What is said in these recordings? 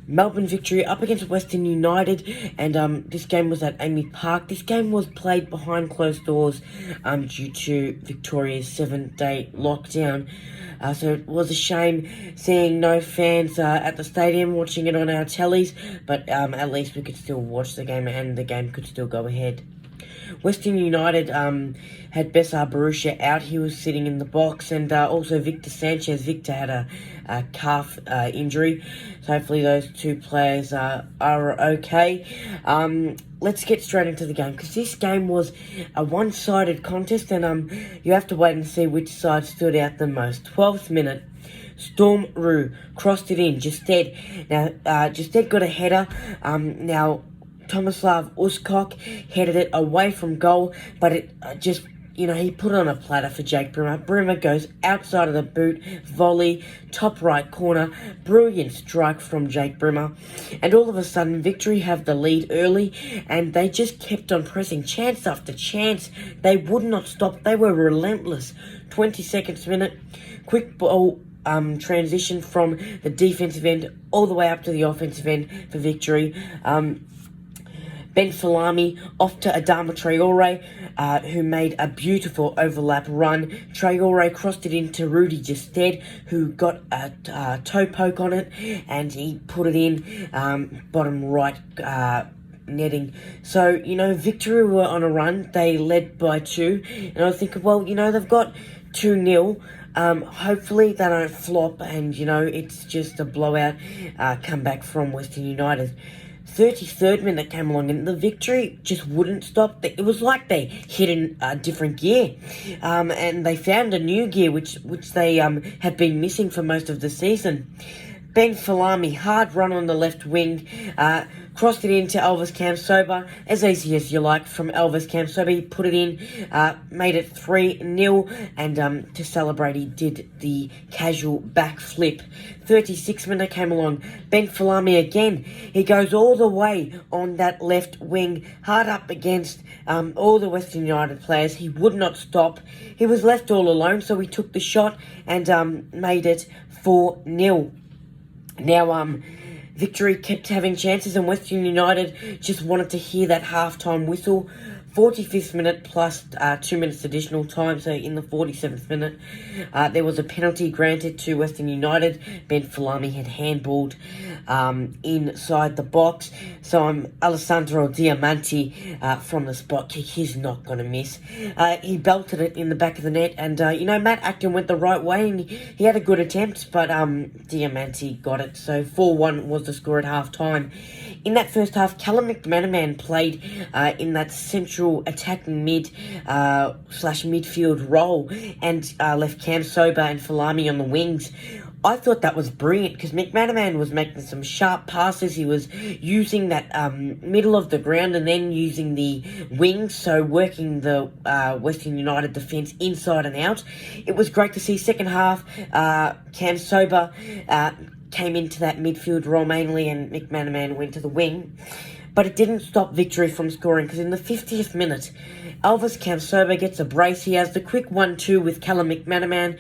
Melbourne Victory up against Western United, and this game was at AAMI Park. This game was played behind closed doors due to Victoria's 7-day lockdown. So it was a shame seeing no fans at the stadium watching it on our tellies, but at least we could still watch the game and the game could still go ahead. Western United had Besar Borussia out. He was sitting in the box, and also Victor Sanchez. Victor had a calf injury, so hopefully those two players are okay. Let's get straight into the game, because this game was a one-sided contest, and you have to wait and see which side stood out the most. 12th minute, Storm Rue crossed it in. Justed. Now, Justed got a header. Now, Tomislav Uskok headed it away from goal, but it he put it on a platter for Jake Brimmer. Brimmer goes outside of the boot, volley, top right corner, brilliant strike from Jake Brimmer. And all of a sudden, Victory have the lead early, and they just kept on pressing, chance after chance. They would not stop. They were relentless. 22nd minute, quick ball transition from the defensive end all the way up to the offensive end for Victory. Ben Falami off to Adama Traore, who made a beautiful overlap run. Traore crossed it into Rudy Justed, who got a toe poke on it, and he put it in bottom right netting. So, Victory were on a run. They led by 2, and I was thinking, well, they've got 2-0. Hopefully they don't flop, and, it's just a blowout comeback from Western United. 33rd minute came along, and the Victory just wouldn't stop. It was like they hit a different gear, and they found a new gear which they had been missing for most of the season. Ben Falami, hard run on the left wing, crossed it into Elvis Kamsoba, as easy as you like from Elvis Kamsoba. He put it in, made it 3-0, and to celebrate, he did the casual backflip. 36th minute came along, Ben Falami again. He goes all the way on that left wing, hard up against all the Western United players. He would not stop. He was left all alone, so he took the shot and made it 4-0. Now, Victory kept having chances, and Western United just wanted to hear that halftime whistle. 45th minute plus 2 minutes additional time, so in the 47th minute, there was a penalty granted to Western United. Ben Falami had handballed inside the box, so Alessandro Diamanti from the spot kick, he's not going to miss. He belted it in the back of the net, and Matt Acton went the right way, and he had a good attempt, but Diamanti got it, so 4-1 was the score at half-time. In that first half, Callum McManaman played in that central attacking mid/midfield role, and left Kamsoba and Falami on the wings. I thought that was brilliant, because McManaman was making some sharp passes. He was using that middle of the ground and then using the wings, so working the Western United defence inside and out. It was great to see. Second half, Kamsoba came into that midfield role mainly, and McManaman went to the wing. But it didn't stop Victory from scoring, because in the 50th minute, Elvis Kamsoba gets a brace. He has the quick 1-2 with Callum McManaman,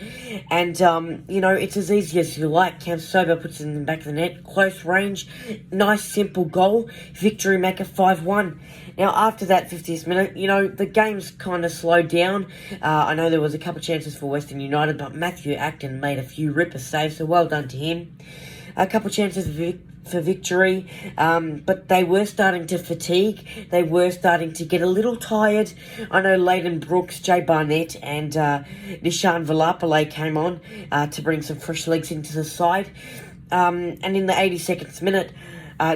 and, it's as easy as you like. Kamsoba puts it in the back of the net, close range, nice simple goal. Victory make it 5-1. Now, after that 50th minute, the game's kind of slowed down. I know there was a couple of chances for Western United, but Matthew Acton made a few ripper saves, so well done to him. A couple of chances for Victory, but they were starting to fatigue. They were starting to get a little tired. I know Leighton Brooks, Jay Barnett, and Nishan Velapale came on to bring some fresh legs into the side. And in the 82nd minute,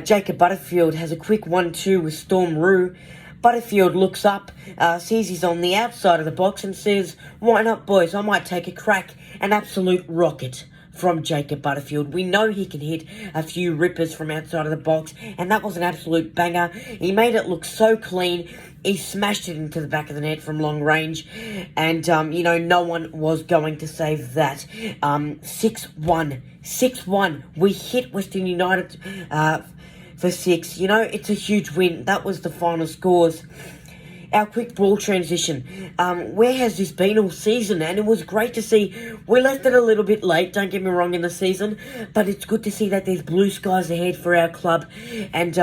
Jacob Butterfield has a quick 1-2 with Storm Rue. Butterfield looks up, sees he's on the outside of the box, and says, "Why not, boys? I might take a crack." An absolute rocket from Jacob Butterfield. We know he can hit a few rippers from outside of the box, and that was an absolute banger. He made it look so clean. He smashed it into the back of the net from long range, and, no one was going to save that. 6-1. 6-1. We hit Western United for 6. It's a huge win. That was the final scores. our quick ball transition. Where has this been all season? And it was great to see. We left it a little bit late, don't get me wrong, in the season, but it's good to see that there's blue skies ahead for our club. And,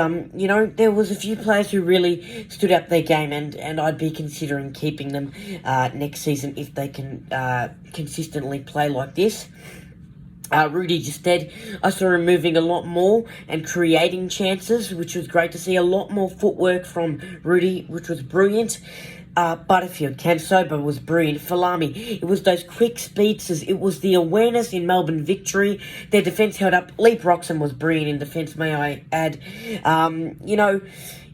there was a few players who really stood up their game, and I'd be considering keeping them next season if they can consistently play like this. Rudy just said, I saw him moving a lot more and creating chances, which was great to see. A lot more footwork from Rudy, which was brilliant. Butterfield, Cansoba was brilliant. Falami, it was those quick speeds. It was the awareness in Melbourne Victory. Their defence held up. Lee Broxham was brilliant in defence, may I add.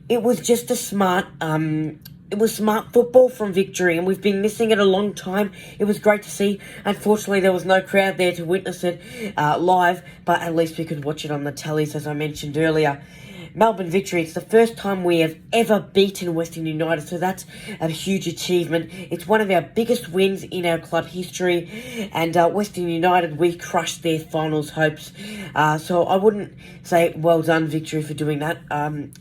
It was just a smart... It was smart football from Victory, and we've been missing it a long time. It was great to see. Unfortunately, there was no crowd there to witness it live, but at least we could watch it on the tellies, as I mentioned earlier. Melbourne Victory, it's the first time we have ever beaten Western United, so that's a huge achievement. It's one of our biggest wins in our club history, and Western United, we crushed their finals hopes. So I wouldn't say well done, Victory, for doing that.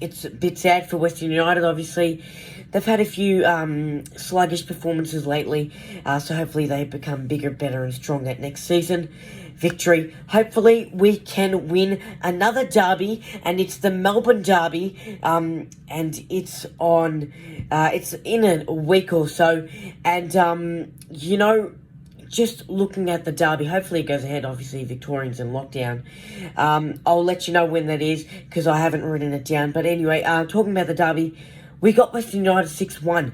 It's a bit sad for Western United, obviously. They've had a few sluggish performances lately, so hopefully they become bigger, better and stronger next season. Victory. Hopefully we can win another derby, and it's the Melbourne Derby, and it's on, it's in a week or so, and, just looking at the derby, hopefully it goes ahead. Obviously, Victorians in lockdown. I'll let you know when that is, because I haven't written it down. But anyway, talking about the derby, we got Western United 6-1.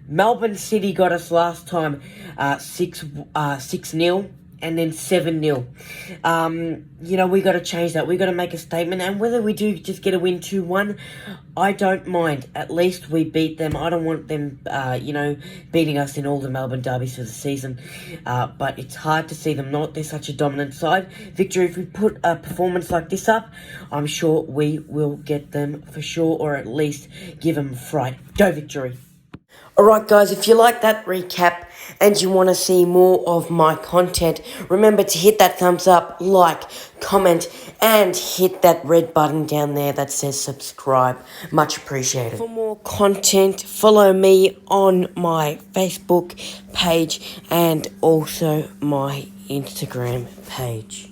Melbourne City got us last time 6-0 and then 7-0. We got to change that. We got to make a statement. And whether we do just get a win 2-1, I don't mind. At least we beat them. I don't want them, beating us in all the Melbourne derbies for the season. But it's hard to see them not. They're such a dominant side. Victory, if we put a performance like this up, I'm sure we will get them for sure, or at least give them a fright. Go Victory. Alright guys, if you like that recap and you want to see more of my content, remember to hit that thumbs up, like, comment, and hit that red button down there that says subscribe. Much appreciated. For more content, follow me on my Facebook page and also my Instagram page.